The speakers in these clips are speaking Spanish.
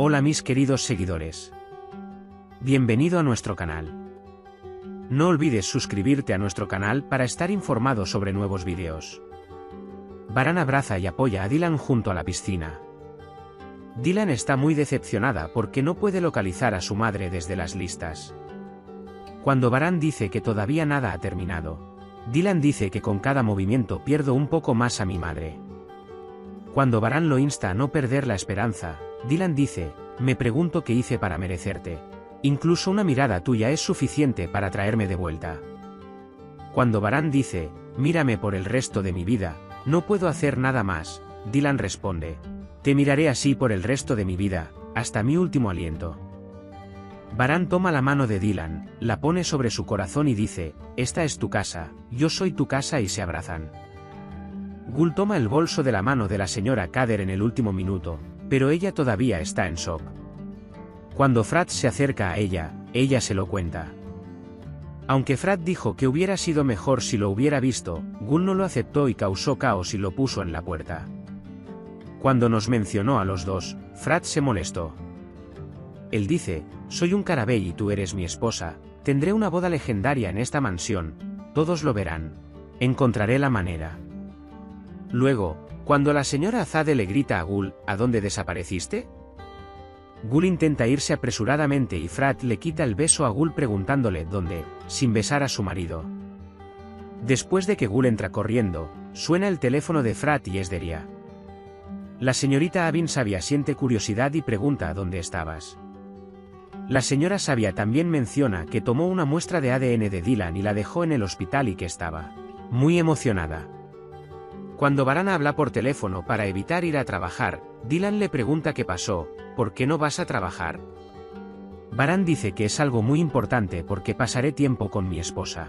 Hola mis queridos seguidores. Bienvenido a nuestro canal. No olvides suscribirte a nuestro canal para estar informado sobre nuevos vídeos. Varán abraza y apoya a Dylan junto a la piscina. Dylan está muy decepcionada porque no puede localizar a su madre desde las listas. Cuando Varán dice que todavía nada ha terminado, Dylan dice que con cada movimiento pierdo un poco más a mi madre. Cuando Varán lo insta a no perder la esperanza, Dylan dice, me pregunto qué hice para merecerte. Incluso una mirada tuya es suficiente para traerme de vuelta. Cuando Varán dice, mírame por el resto de mi vida, no puedo hacer nada más, Dylan responde, te miraré así por el resto de mi vida, hasta mi último aliento. Varán toma la mano de Dylan, la pone sobre su corazón y dice, esta es tu casa, yo soy tu casa y se abrazan. Gul toma el bolso de la mano de la señora Kader en el último minuto, pero ella todavía está en shock. Cuando Frat se acerca a ella se lo cuenta. Aunque Frat dijo que hubiera sido mejor si lo hubiera visto, Gul no lo aceptó y causó caos y lo puso en la puerta. Cuando nos mencionó a los dos, Frat se molestó. Él dice, soy un Carabey y tú eres mi esposa, tendré una boda legendaria en esta mansión, todos lo verán. Encontraré la manera. Luego, cuando la señora Zade le grita a Gul, ¿a dónde desapareciste? Gul intenta irse apresuradamente y Frat le quita el beso a Gul preguntándole dónde, sin besar a su marido. Después de que Gul entra corriendo, suena el teléfono de Frat y es Deria. La señorita Abin Sabia siente curiosidad y pregunta dónde estabas. La señora Sabia también menciona que tomó una muestra de ADN de Dylan y la dejó en el hospital y que estaba muy emocionada. Cuando Varán habla por teléfono para evitar ir a trabajar, Dylan le pregunta qué pasó, ¿por qué no vas a trabajar? Varán dice que es algo muy importante porque pasaré tiempo con mi esposa.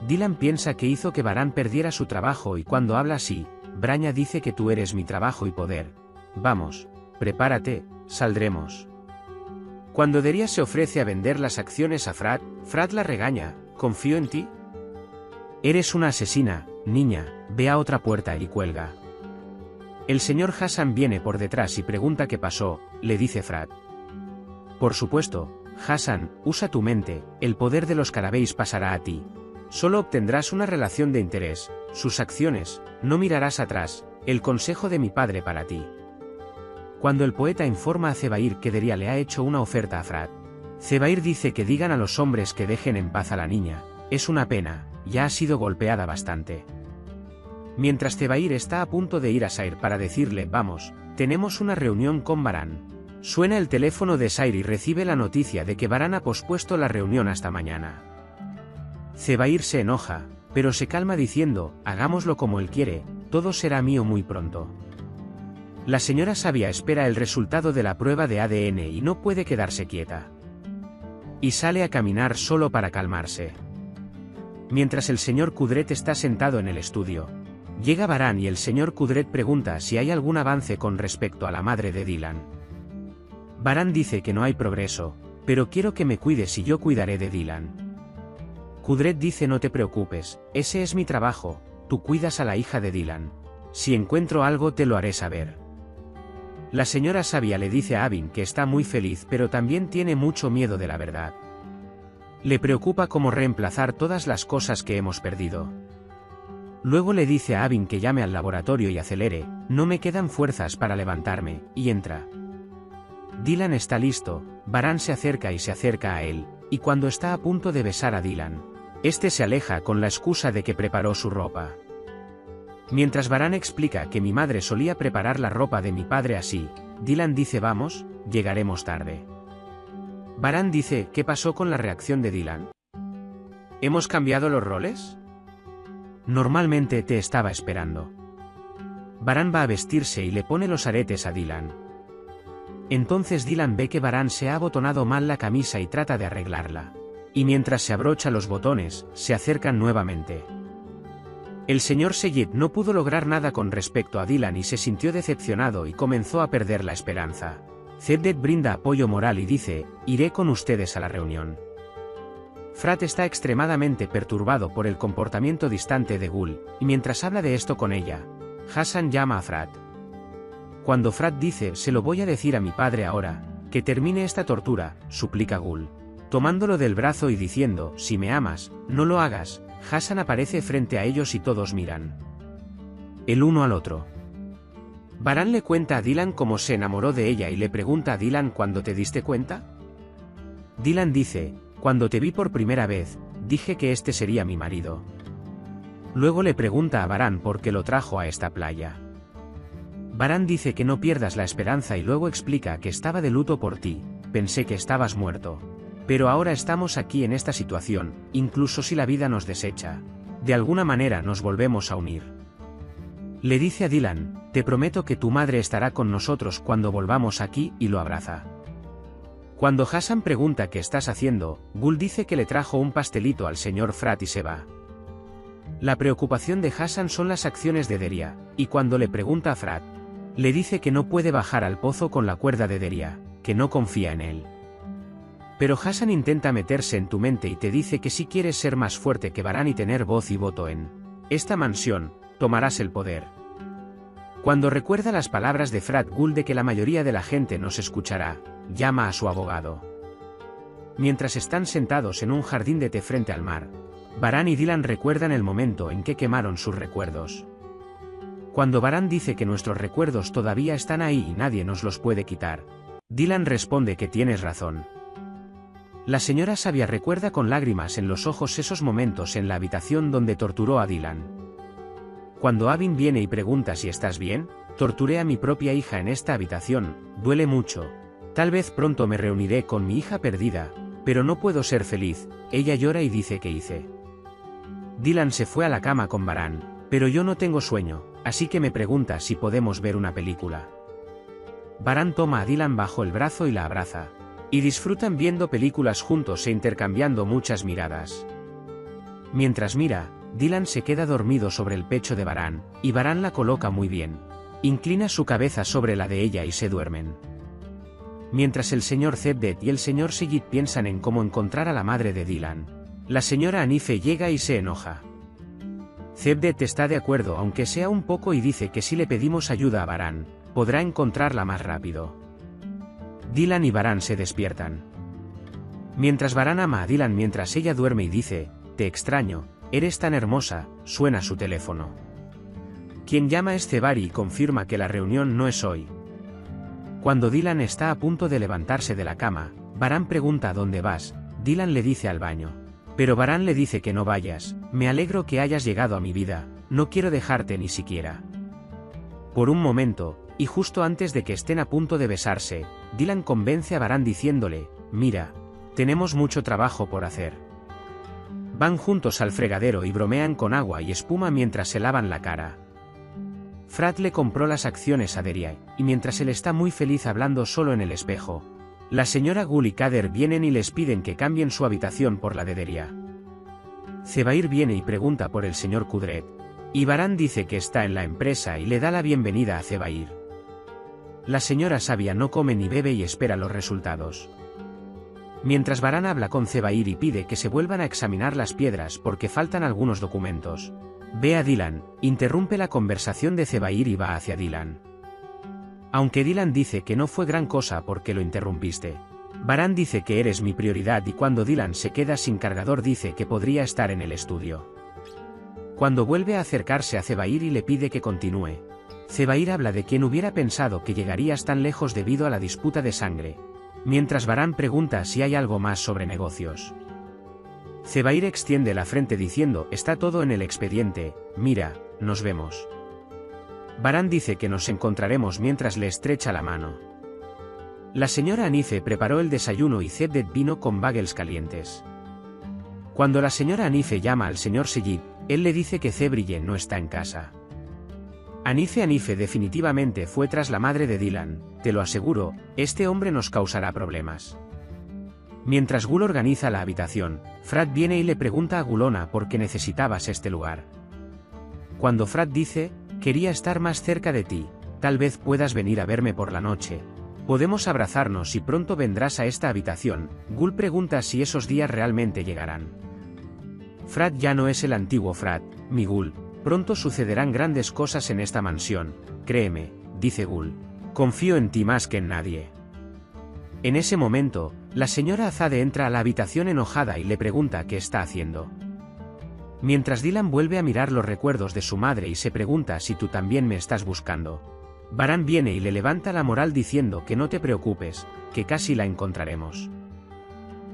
Dylan piensa que hizo que Varán perdiera su trabajo y cuando habla así, Braña dice que tú eres mi trabajo y poder. Vamos, prepárate, saldremos. Cuando Deria se ofrece a vender las acciones a Frat, Frat la regaña, ¿confío en ti? Eres una asesina, niña, ve a otra puerta y cuelga. El señor Hassan viene por detrás y pregunta qué pasó, le dice Frat. Por supuesto, Hassan, usa tu mente, el poder de los Carabeys pasará a ti. Solo obtendrás una relación de interés, sus acciones, no mirarás atrás, el consejo de mi padre para ti. Cuando el poeta informa a Zebair que Deria le ha hecho una oferta a Frat, Zebair dice que digan a los hombres que dejen en paz a la niña, es una pena, ya ha sido golpeada bastante. Mientras Zebair está a punto de ir a Sair para decirle vamos, tenemos una reunión con Varán. Suena el teléfono de Sair y recibe la noticia de que Varán ha pospuesto la reunión hasta mañana. Zebair se enoja, pero se calma diciendo, hagámoslo como él quiere, todo será mío muy pronto. La señora Sabia espera el resultado de la prueba de ADN y no puede quedarse quieta. Y sale a caminar solo para calmarse. Mientras el señor Kudret está sentado en el estudio, llega Varán y el señor Kudret pregunta si hay algún avance con respecto a la madre de Dylan. Varán dice que no hay progreso, pero quiero que me cuides y yo cuidaré de Dylan. Kudret dice no te preocupes, ese es mi trabajo, tú cuidas a la hija de Dylan. Si encuentro algo te lo haré saber. La señora Sabia le dice a Abin que está muy feliz pero también tiene mucho miedo de la verdad. Le preocupa cómo reemplazar todas las cosas que hemos perdido. Luego le dice a Abin que llame al laboratorio y acelere, no me quedan fuerzas para levantarme, y entra. Dylan está listo, Varán se acerca a él, y cuando está a punto de besar a Dylan, este se aleja con la excusa de que preparó su ropa. Mientras Varán explica que mi madre solía preparar la ropa de mi padre así, Dylan dice vamos, llegaremos tarde. Varán dice, ¿qué pasó con la reacción de Dylan? ¿Hemos cambiado los roles? Normalmente te estaba esperando. Varán va a vestirse y le pone los aretes a Dylan. Entonces Dylan ve que Varán se ha abotonado mal la camisa y trata de arreglarla. Y mientras se abrocha los botones, se acercan nuevamente. El señor Seyed no pudo lograr nada con respecto a Dylan y se sintió decepcionado y comenzó a perder la esperanza. Ceddet brinda apoyo moral y dice, iré con ustedes a la reunión. Frat está extremadamente perturbado por el comportamiento distante de Gul, y mientras habla de esto con ella, Hassan llama a Frat. Cuando Frat dice, se lo voy a decir a mi padre ahora, que termine esta tortura, suplica Gul. Tomándolo del brazo y diciendo, si me amas, no lo hagas, Hassan aparece frente a ellos y todos miran el uno al otro. Baran le cuenta a Dylan cómo se enamoró de ella y le pregunta a Dylan ¿cuándo te diste cuenta? Dylan dice, cuando te vi por primera vez, dije que este sería mi marido. Luego le pregunta a Baran por qué lo trajo a esta playa. Baran dice que no pierdas la esperanza y luego explica que estaba de luto por ti, pensé que estabas muerto. Pero ahora estamos aquí en esta situación, incluso si la vida nos desecha. De alguna manera nos volvemos a unir. Le dice a Dylan, te prometo que tu madre estará con nosotros cuando volvamos aquí y lo abraza. Cuando Hassan pregunta qué estás haciendo, Gul dice que le trajo un pastelito al señor Frat y se va. La preocupación de Hassan son las acciones de Deria, y cuando le pregunta a Frat, le dice que no puede bajar al pozo con la cuerda de Deria, que no confía en él. Pero Hassan intenta meterse en tu mente y te dice que si quieres ser más fuerte que Baran y tener voz y voto en esta mansión, tomarás el poder. Cuando recuerda las palabras de Frat Gul de que la mayoría de la gente nos escuchará, llama a su abogado. Mientras están sentados en un jardín de té frente al mar, Baran y Dylan recuerdan el momento en que quemaron sus recuerdos. Cuando Baran dice que nuestros recuerdos todavía están ahí y nadie nos los puede quitar, Dylan responde que tienes razón. La señora sabia recuerda con lágrimas en los ojos esos momentos en la habitación donde torturó a Dylan. Cuando Avin viene y pregunta si estás bien, torturé a mi propia hija en esta habitación, duele mucho. Tal vez pronto me reuniré con mi hija perdida, pero no puedo ser feliz, ella llora y dice que hice. Dylan se fue a la cama con Baran, pero yo no tengo sueño, así que me pregunta si podemos ver una película. Baran toma a Dylan bajo el brazo y la abraza, y disfrutan viendo películas juntos e intercambiando muchas miradas. Mientras mira, Dylan se queda dormido sobre el pecho de Baran, y Baran la coloca muy bien. Inclina su cabeza sobre la de ella y se duermen. Mientras el señor Zebdet y el señor Sigit piensan en cómo encontrar a la madre de Dylan, la señora Anife llega y se enoja. Zebdet está de acuerdo aunque sea un poco y dice que si le pedimos ayuda a Baran, podrá encontrarla más rápido. Dylan y Baran se despiertan. Mientras Baran ama a Dylan mientras ella duerme y dice, te extraño. Eres tan hermosa, suena su teléfono. Quien llama es Zebari y confirma que la reunión no es hoy. Cuando Dylan está a punto de levantarse de la cama, Baran pregunta ¿dónde vas? Dylan le dice al baño. Pero Baran le dice que no vayas, me alegro que hayas llegado a mi vida, no quiero dejarte ni siquiera. Por un momento, y justo antes de que estén a punto de besarse, Dylan convence a Baran diciéndole, mira, tenemos mucho trabajo por hacer. Van juntos al fregadero y bromean con agua y espuma mientras se lavan la cara. Frat le compró las acciones a Deria, y mientras él está muy feliz hablando solo en el espejo, la señora Gul y Kader vienen y les piden que cambien su habitación por la de Deria. Zebair viene y pregunta por el señor Kudret, y Baran dice que está en la empresa y le da la bienvenida a Zebair. La señora sabia no come ni bebe y espera los resultados. Mientras Baran habla con Zebair y pide que se vuelvan a examinar las piedras porque faltan algunos documentos, ve a Dylan, interrumpe la conversación de Zebair y va hacia Dylan. Aunque Dylan dice que no fue gran cosa porque lo interrumpiste, Baran dice que eres mi prioridad y cuando Dylan se queda sin cargador dice que podría estar en el estudio. Cuando vuelve a acercarse a Zebair y le pide que continúe, Zebair habla de quién hubiera pensado que llegarías tan lejos debido a la disputa de sangre. Mientras Baran pregunta si hay algo más sobre negocios. Zebair extiende la frente diciendo, está todo en el expediente, mira, nos vemos. Baran dice que nos encontraremos mientras le estrecha la mano. La señora Anife preparó el desayuno y Zebdet vino con bagels calientes. Cuando la señora Anife llama al señor Sigit, él le dice que Zebrille no está en casa. Anife definitivamente fue tras la madre de Dylan, te lo aseguro, este hombre nos causará problemas. Mientras Gul organiza la habitación, Frat viene y le pregunta a Gulona por qué necesitabas este lugar. Cuando Frat dice, quería estar más cerca de ti, tal vez puedas venir a verme por la noche. Podemos abrazarnos y pronto vendrás a esta habitación, Gul pregunta si esos días realmente llegarán. Frat ya no es el antiguo Frat, mi Gul. Pronto sucederán grandes cosas en esta mansión, créeme, dice Gul. Confío en ti más que en nadie. En ese momento, la señora Azade entra a la habitación enojada y le pregunta qué está haciendo. Mientras Dylan vuelve a mirar los recuerdos de su madre y se pregunta si tú también me estás buscando. Baran viene y le levanta la moral diciendo que no te preocupes, que casi la encontraremos.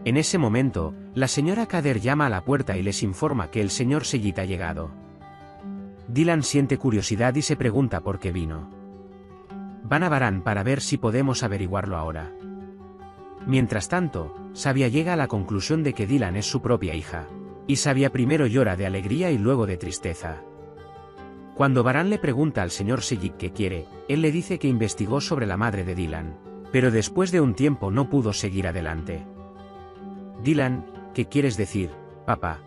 En ese momento, la señora Kader llama a la puerta y les informa que el señor Seyit ha llegado. Dylan siente curiosidad y se pregunta por qué vino. Van a Baran para ver si podemos averiguarlo ahora. Mientras tanto, Sabia llega a la conclusión de que Dylan es su propia hija. Y Sabia primero llora de alegría y luego de tristeza. Cuando Baran le pregunta al señor Seyit qué quiere, él le dice que investigó sobre la madre de Dylan, pero después de un tiempo no pudo seguir adelante. Dylan, ¿qué quieres decir, papá?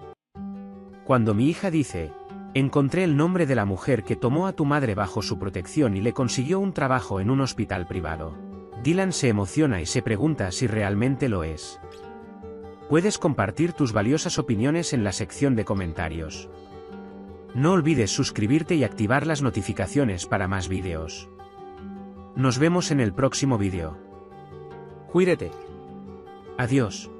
Cuando mi hija dice, encontré el nombre de la mujer que tomó a tu madre bajo su protección y le consiguió un trabajo en un hospital privado. Dylan se emociona y se pregunta si realmente lo es. Puedes compartir tus valiosas opiniones en la sección de comentarios. No olvides suscribirte y activar las notificaciones para más vídeos. Nos vemos en el próximo vídeo. Cuídate. Adiós.